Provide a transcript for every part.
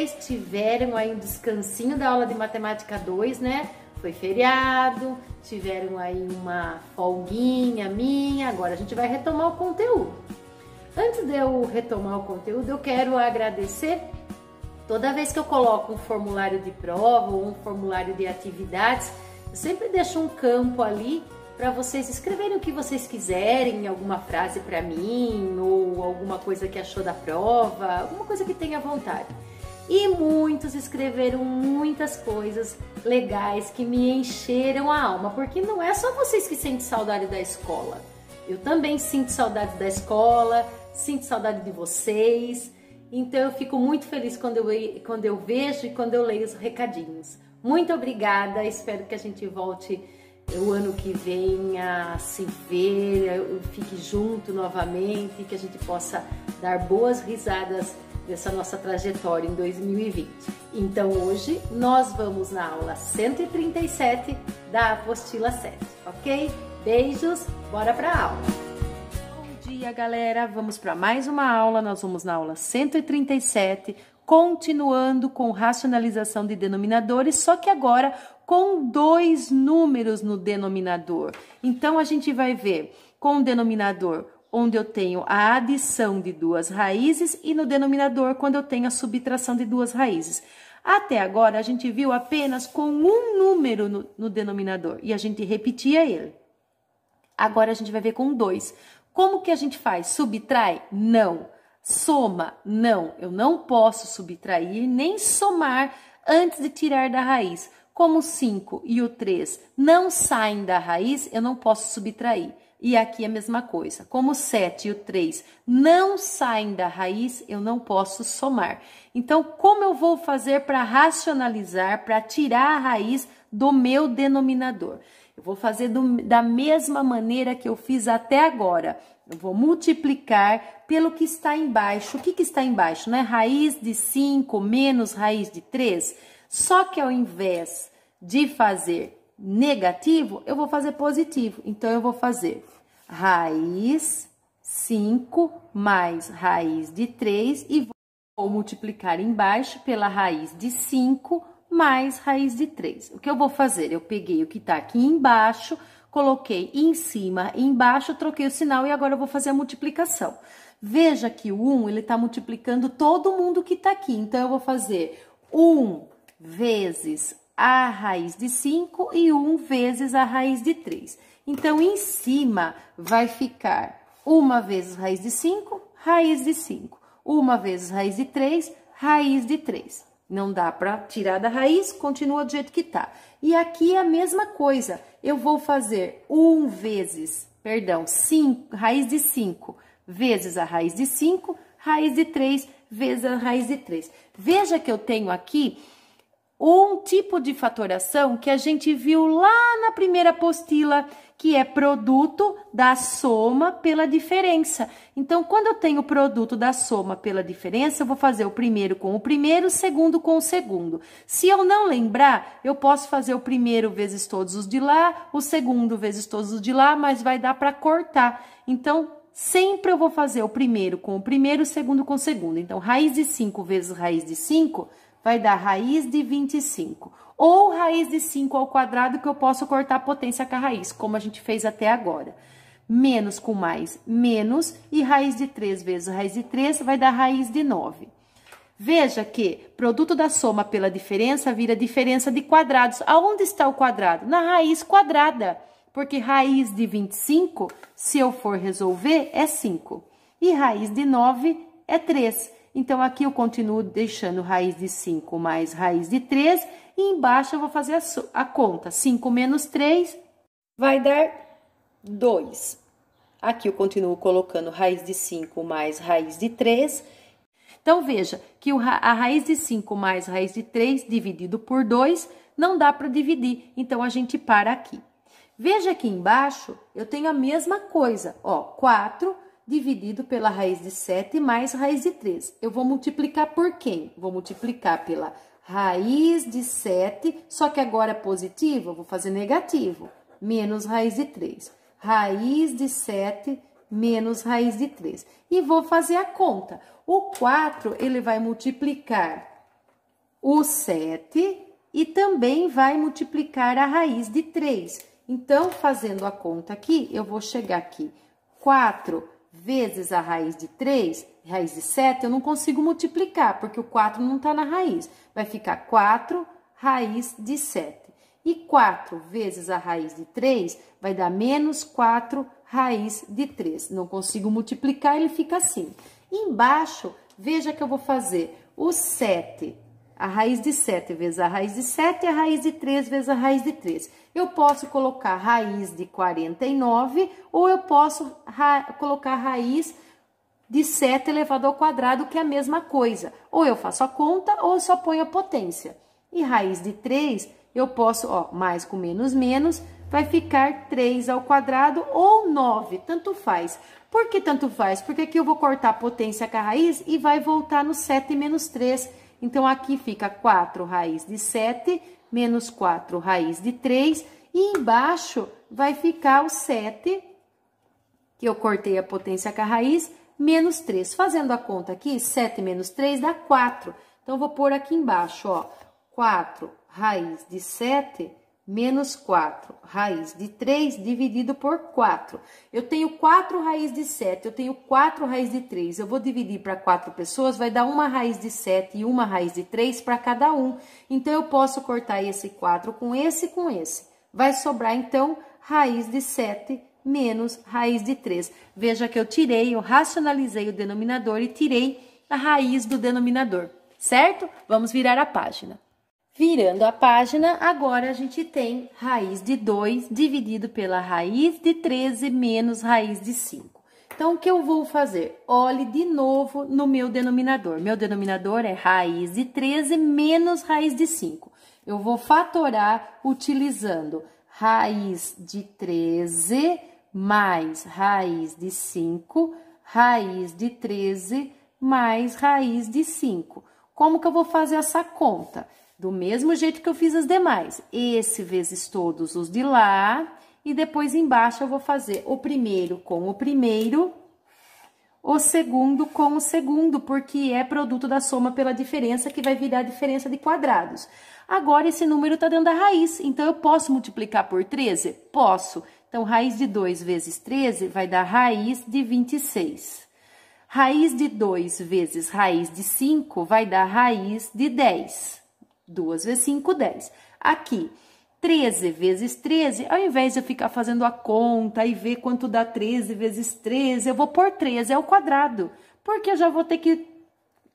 vocês tiveram aí um descansinho da aula de Matemática 2, né? Foi feriado, tiveram aí uma folguinha minha, agora a gente vai retomar o conteúdo. Antes de eu retomar o conteúdo, eu quero agradecer. Toda vez que eu coloco um formulário de prova ou um formulário de atividades, eu sempre deixo um campo ali para vocês escreverem o que vocês quiserem, alguma frase para mim ou alguma coisa que achou da prova, alguma coisa que tenha vontade. E muitos escreveram muitas coisas legais que me encheram a alma, porque não é só vocês que sentem saudade da escola. Eu também sinto saudade da escola, sinto saudade de vocês. Então eu fico muito feliz quando eu vejo e quando eu leio os recadinhos. Muito obrigada, espero que a gente volte o ano que vem a se ver, fique junto novamente, que a gente possa dar boas risadas dessa nossa trajetória em 2020. Então hoje nós vamos na aula 137 da apostila 7, ok? Beijos, bora para a aula! Bom dia, galera! Vamos para mais uma aula, nós vamos na aula 137, continuando com racionalização de denominadores, só que agora com 2 números no denominador. Então a gente vai ver com o denominador onde eu tenho a adição de 2 raízes e no denominador quando eu tenho a subtração de 2 raízes. Até agora a gente viu apenas com um número no denominador e a gente repetia ele. Agora a gente vai ver com 2. Como que a gente faz? Subtrai? Não. Soma? Não. Eu não posso subtrair nem somar antes de tirar da raiz. Como o 5 e o 3 não saem da raiz, eu não posso subtrair. E aqui é a mesma coisa. Como o 7 e o 3 não saem da raiz, eu não posso somar. Então, como eu vou fazer para racionalizar, para tirar a raiz do meu denominador? Eu vou fazer da mesma maneira que eu fiz até agora. Eu vou multiplicar pelo que está embaixo. O que está embaixo? Não é raiz de 5 menos raiz de 3? Só que ao invés de fazer negativo, eu vou fazer positivo. Então, eu vou fazer raiz 5 mais raiz de 3 e vou multiplicar embaixo pela raiz de 5 mais raiz de 3. O que eu vou fazer? Eu peguei o que está aqui embaixo, coloquei em cima e embaixo, troquei o sinal e agora eu vou fazer a multiplicação. Veja que o 1, ele está multiplicando todo mundo que está aqui. Então, eu vou fazer 1 vezes a raiz de 5 e 1 vezes a raiz de 3. Então, em cima vai ficar 1 vezes raiz de 5, raiz de 5. 1 vezes raiz de 3, raiz de 3. Não dá para tirar da raiz, continua do jeito que tá. E aqui é a mesma coisa. Eu vou fazer 1 vezes, perdão, 5, raiz de 5 vezes a raiz de 5, raiz de 3 vezes a raiz de 3. Veja que eu tenho aqui um tipo de fatoração que a gente viu lá na primeira apostila, que é produto da soma pela diferença. Então, quando eu tenho o produto da soma pela diferença, eu vou fazer o primeiro com o primeiro, o segundo com o segundo. Se eu não lembrar, eu posso fazer o primeiro vezes todos os de lá, o segundo vezes todos os de lá, mas vai dar para cortar. Então, sempre eu vou fazer o primeiro com o primeiro, o segundo com o segundo. Então, raiz de 5 vezes raiz de 5 vai dar raiz de 25. Ou raiz de 5 ao quadrado, que eu posso cortar a potência com a raiz, como a gente fez até agora. Menos com mais, menos. E raiz de 3 vezes raiz de 3 vai dar raiz de 9. Veja que produto da soma pela diferença vira diferença de quadrados. Aonde está o quadrado? Na raiz quadrada. Porque raiz de 25, se eu for resolver, é 5. E raiz de 9 é 3. Então, aqui eu continuo deixando raiz de 5 mais raiz de 3. E embaixo eu vou fazer a conta. 5 menos 3 vai dar 2. Aqui eu continuo colocando raiz de 5 mais raiz de 3. Então, veja que a raiz de 5 mais raiz de 3 dividido por 2 não dá para dividir. Então, a gente para aqui. Veja aqui embaixo, eu tenho a mesma coisa. Ó, 4 dividido pela raiz de 7 mais raiz de 3. Eu vou multiplicar por quem? Vou multiplicar pela raiz de 7, só que agora é positivo, eu vou fazer negativo. Menos raiz de 3. Raiz de 7 menos raiz de 3. E vou fazer a conta. O 4, ele vai multiplicar o 7 e também vai multiplicar a raiz de 3. Então, fazendo a conta aqui, eu vou chegar aqui. 4 vezes a raiz de 3, raiz de 7, eu não consigo multiplicar, porque o 4 não está na raiz. Vai ficar 4 raiz de 7. E 4 vezes a raiz de 3 vai dar menos 4 raiz de 3. Não consigo multiplicar, ele fica assim. Embaixo, veja que eu vou fazer o 7, a raiz de 7 vezes a raiz de 7 e a raiz de 3 vezes a raiz de 3. Eu posso colocar raiz de 49 ou eu posso colocar raiz de 7 elevado ao quadrado, que é a mesma coisa. Ou eu faço a conta ou eu só ponho a potência. E raiz de 3, eu posso, ó, mais com menos, menos, vai ficar 3 ao quadrado ou 9, tanto faz. Por que tanto faz? Porque aqui eu vou cortar a potência com a raiz e vai voltar no 7 menos 3. Então, aqui fica 4 raiz de 7 menos 4 raiz de 3. E embaixo vai ficar o 7, que eu cortei a potência com a raiz, menos 3. Fazendo a conta aqui, 7 menos 3 dá 4. Então, eu vou pôr aqui embaixo, ó, 4 raiz de 7 menos 4 raiz de 3 dividido por 4. Eu tenho 4 raiz de 7, eu tenho 4 raiz de 3. Eu vou dividir para 4 pessoas, vai dar uma raiz de 7 e uma raiz de 3 para cada um. Então, eu posso cortar esse 4 com esse e com esse. Vai sobrar, então, raiz de 7 menos raiz de 3. Veja que eu tirei, eu racionalizei o denominador e tirei a raiz do denominador, certo? Vamos virar a página. Virando a página, agora a gente tem raiz de 2 dividido pela raiz de 13 menos raiz de 5. Então, o que eu vou fazer? Olhe de novo no meu denominador. Meu denominador é raiz de 13 menos raiz de 5. Eu vou fatorar utilizando raiz de 13 mais raiz de 5, raiz de 13 mais raiz de 5. Como que eu vou fazer essa conta? Do mesmo jeito que eu fiz as demais. Esse vezes todos os de lá. E depois embaixo eu vou fazer o primeiro com o primeiro, o segundo com o segundo, porque é produto da soma pela diferença, que vai virar a diferença de quadrados. Agora, esse número está dentro da raiz, então eu posso multiplicar por 13? Posso. Então, raiz de 2 vezes 13 vai dar raiz de 26. Raiz de 2 vezes raiz de 5 vai dar raiz de 10. 2 vezes 5, 10. Aqui, 13 vezes 13, ao invés de eu ficar fazendo a conta e ver quanto dá 13 vezes 13, eu vou pôr 13 ao quadrado, porque eu já vou ter que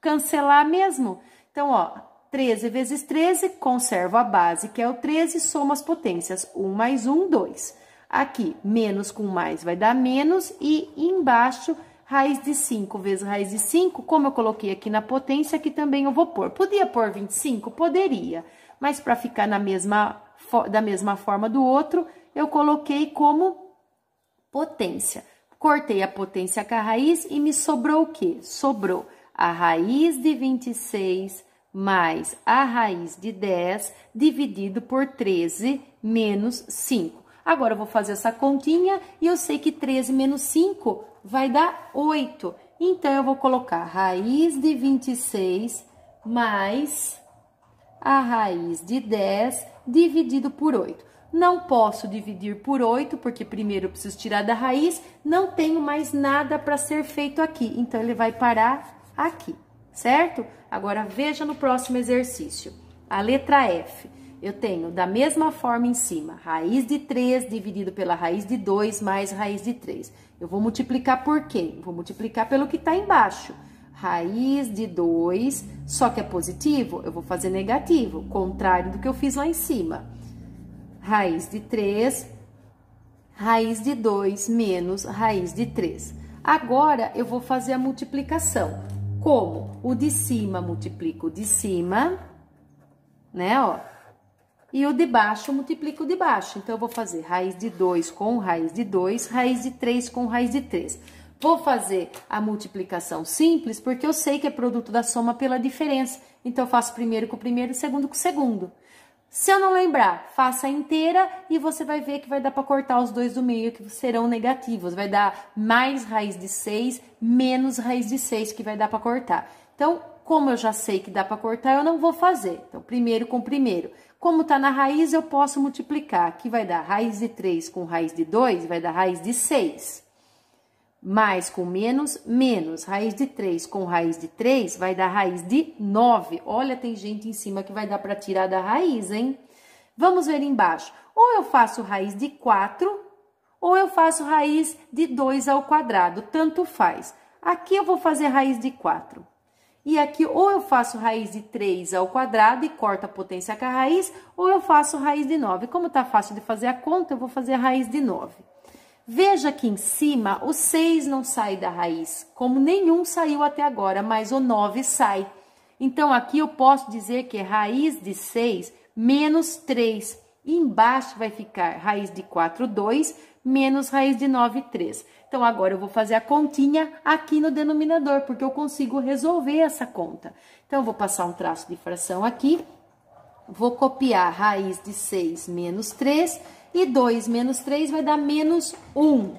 cancelar mesmo. Então, ó, 13 vezes 13, conservo a base, que é o 13, somo as potências. 1 mais 1, 2. Aqui, menos com mais vai dar menos, e embaixo, raiz de 5 vezes raiz de 5, como eu coloquei aqui na potência, aqui também eu vou pôr. Podia pôr 25? Poderia, mas para ficar da mesma forma do outro, eu coloquei como potência. Cortei a potência com a raiz e me sobrou o quê? Sobrou a raiz de 26 mais a raiz de 10 dividido por 13 menos 5. Agora, eu vou fazer essa continha e eu sei que 13 menos 5 vai dar 8. Então, eu vou colocar raiz de 26 mais a raiz de 10 dividido por 8. Não posso dividir por 8, porque primeiro eu preciso tirar da raiz, não tenho mais nada para ser feito aqui. Então, ele vai parar aqui, certo? Agora, veja no próximo exercício. A letra F. Eu tenho da mesma forma em cima, raiz de 3 dividido pela raiz de 2 mais raiz de 3. Eu vou multiplicar por quem? Vou multiplicar pelo que está embaixo. Raiz de 2, só que é positivo, eu vou fazer negativo, contrário do que eu fiz lá em cima. Raiz de 3, raiz de 2 menos raiz de 3. Agora, eu vou fazer a multiplicação. Como? O de cima multiplica o de cima, né, ó. E o de baixo multiplica o de baixo. Então, eu vou fazer raiz de 2 com raiz de 2, raiz de 3 com raiz de 3. Vou fazer a multiplicação simples, porque eu sei que é produto da soma pela diferença. Então, eu faço primeiro com o primeiro e segundo com o segundo. Se eu não lembrar, faça a inteira e você vai ver que vai dar para cortar os dois do meio, que serão negativos. Vai dar mais raiz de 6, menos raiz de 6, que vai dar para cortar. Então, Como eu já sei que dá para cortar, eu não vou fazer. Então, primeiro com primeiro. Como tá na raiz, eu posso multiplicar. Aqui vai dar raiz de 3 com raiz de 2, vai dar raiz de 6. Mais com menos, menos. Raiz de 3 com raiz de 3 vai dar raiz de 9. Olha, tem gente em cima que vai dar para tirar da raiz, hein? Vamos ver embaixo. Ou eu faço raiz de 4, ou eu faço raiz de 2 ao quadrado. Tanto faz. Aqui eu vou fazer raiz de 4. E aqui, ou eu faço raiz de 3 ao quadrado e corto a potência com a raiz, ou eu faço raiz de 9. Como tá fácil de fazer a conta, eu vou fazer a raiz de 9. Veja aqui em cima, o 6 não sai da raiz, como nenhum saiu até agora, mas o 9 sai. Então, aqui eu posso dizer que é raiz de 6 menos 3. E embaixo vai ficar raiz de 4, 2, menos raiz de 9, 3. Então, agora eu vou fazer a continha aqui no denominador, porque eu consigo resolver essa conta. Então, eu vou passar um traço de fração aqui, vou copiar raiz de 6 menos 3, e 2 menos 3 vai dar menos 1.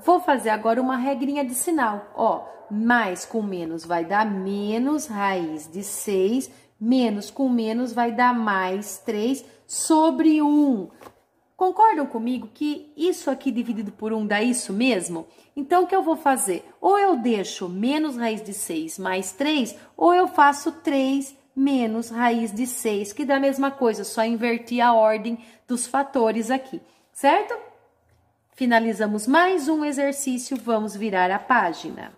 Vou fazer agora uma regrinha de sinal, ó, mais com menos vai dar menos raiz de 6, menos com menos vai dar mais 3 sobre 1. Concordam comigo que isso aqui dividido por 1 dá isso mesmo? Então, o que eu vou fazer? Ou eu deixo menos raiz de 6 mais 3, ou eu faço 3 menos raiz de 6, que dá a mesma coisa, só inverti a ordem dos fatores aqui, certo? Finalizamos mais um exercício, vamos virar a página.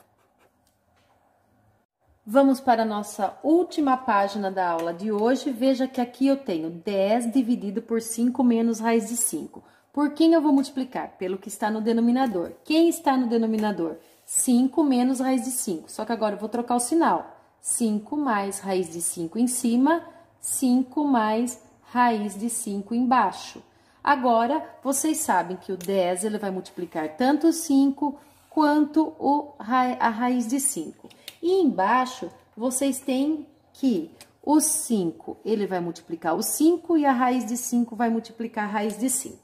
Vamos para a nossa última página da aula de hoje. Veja que aqui eu tenho 10 dividido por 5 menos raiz de 5. Por quem eu vou multiplicar? Pelo que está no denominador. Quem está no denominador? 5 menos raiz de 5. Só que agora eu vou trocar o sinal. 5 mais raiz de 5 em cima, 5 mais raiz de 5 embaixo. Agora, vocês sabem que o 10 ele vai multiplicar tanto o 5 quanto a raiz de 5. E embaixo, vocês têm que o 5, ele vai multiplicar o 5 e a raiz de 5 vai multiplicar a raiz de 5.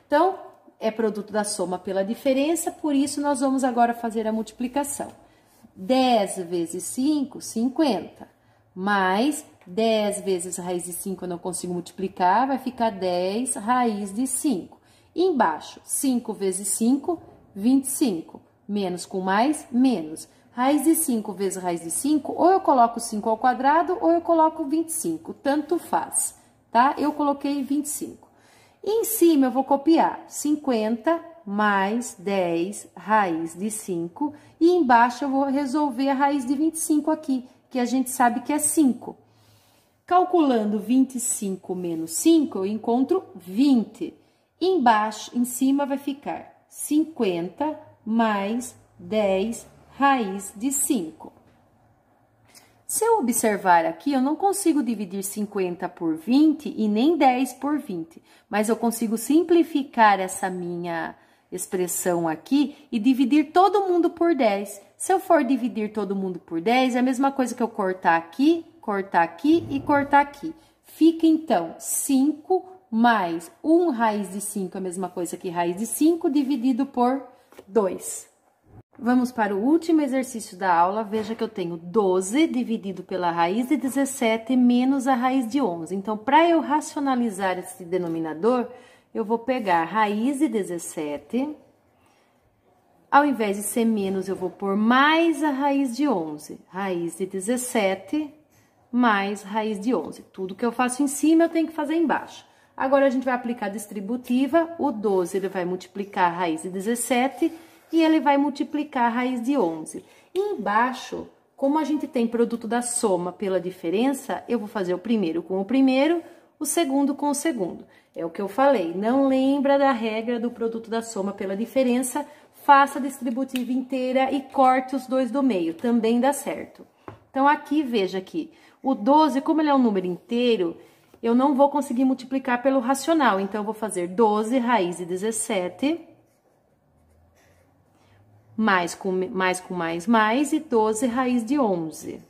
Então, é produto da soma pela diferença, por isso nós vamos agora fazer a multiplicação. 10 vezes 5, 50. Mais 10 vezes raiz de 5 eu não consigo multiplicar, vai ficar 10 raiz de 5. E embaixo, 5 vezes 5, 25. Menos com mais, menos. Raiz de 5 vezes raiz de 5, ou eu coloco 5 ao quadrado, ou eu coloco 25, tanto faz, tá? Eu coloquei 25. E em cima eu vou copiar 50 mais 10 raiz de 5, e embaixo eu vou resolver a raiz de 25 aqui, que a gente sabe que é 5. Calculando 25 menos 5, eu encontro 20. E embaixo, em cima vai ficar 50 mais 10 raiz de 5. Se eu observar aqui, eu não consigo dividir 50 por 20 e nem 10 por 20, mas eu consigo simplificar essa minha expressão aqui e dividir todo mundo por 10. Se eu for dividir todo mundo por 10, é a mesma coisa que eu cortar aqui e cortar aqui. Fica, então, 5 mais 1 raiz de 5, é a mesma coisa que raiz de 5, dividido por 2. Vamos para o último exercício da aula. Veja que eu tenho 12 dividido pela raiz de 17 menos a raiz de 11. Então, para eu racionalizar esse denominador, eu vou pegar raiz de 17. Ao invés de ser menos, eu vou pôr mais a raiz de 11. Raiz de 17 mais raiz de 11. Tudo que eu faço em cima, eu tenho que fazer embaixo. Agora, a gente vai aplicar a distributiva. O 12, ele vai multiplicar a raiz de 17 e ele vai multiplicar a raiz de 11. E embaixo, como a gente tem produto da soma pela diferença, eu vou fazer o primeiro com o primeiro, o segundo com o segundo. É o que eu falei, não lembra da regra do produto da soma pela diferença, faça a distributiva inteira e corte os dois do meio, também dá certo. Então, aqui, veja aqui, o 12, como ele é um número inteiro, eu não vou conseguir multiplicar pelo racional, então, eu vou fazer 12 raiz de 17... mais com mais, e 12 raiz de 11.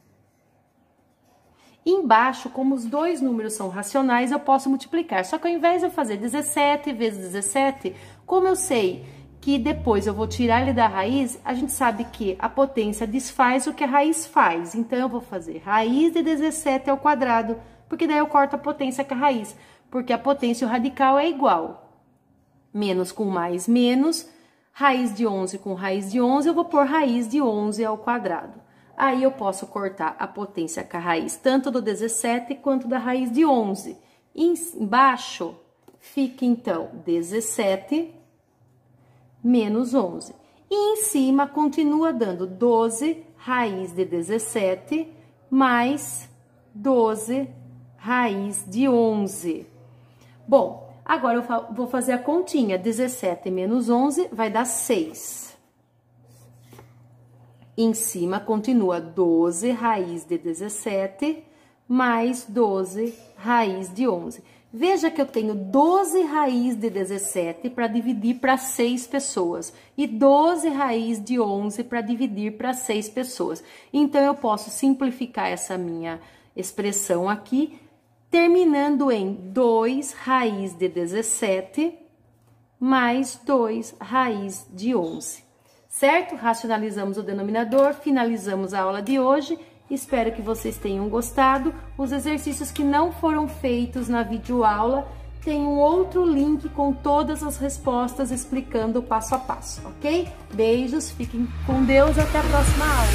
E embaixo, como os dois números são racionais, eu posso multiplicar. Só que ao invés de eu fazer 17 vezes 17, como eu sei que depois eu vou tirar ele da raiz, a gente sabe que a potência desfaz o que a raiz faz. Então, eu vou fazer raiz de 17 ao quadrado, porque daí eu corto a potência com a raiz. Porque a potência e o radical é igual. Menos com mais, menos. Raiz de 11 com raiz de 11, eu vou pôr raiz de 11 ao quadrado. Aí, eu posso cortar a potência com a raiz, tanto do 17 quanto da raiz de 11. Embaixo, fica, então, 17 menos 11. E em cima, continua dando 12 raiz de 17 mais 12 raiz de 11. Bom, agora eu vou fazer a continha. 17 menos 11 vai dar 6. Em cima, continua 12 raiz de 17 mais 12 raiz de 11. Veja que eu tenho 12 raiz de 17 para dividir para 6 pessoas e 12 raiz de 11 para dividir para 6 pessoas. Então, eu posso simplificar essa minha expressão aqui, terminando em 2 raiz de 17 mais 2 raiz de 11. Certo? Racionalizamos o denominador, finalizamos a aula de hoje. Espero que vocês tenham gostado. Os exercícios que não foram feitos na videoaula, tem um outro link com todas as respostas explicando o passo a passo, ok? Beijos, fiquem com Deus, até a próxima aula.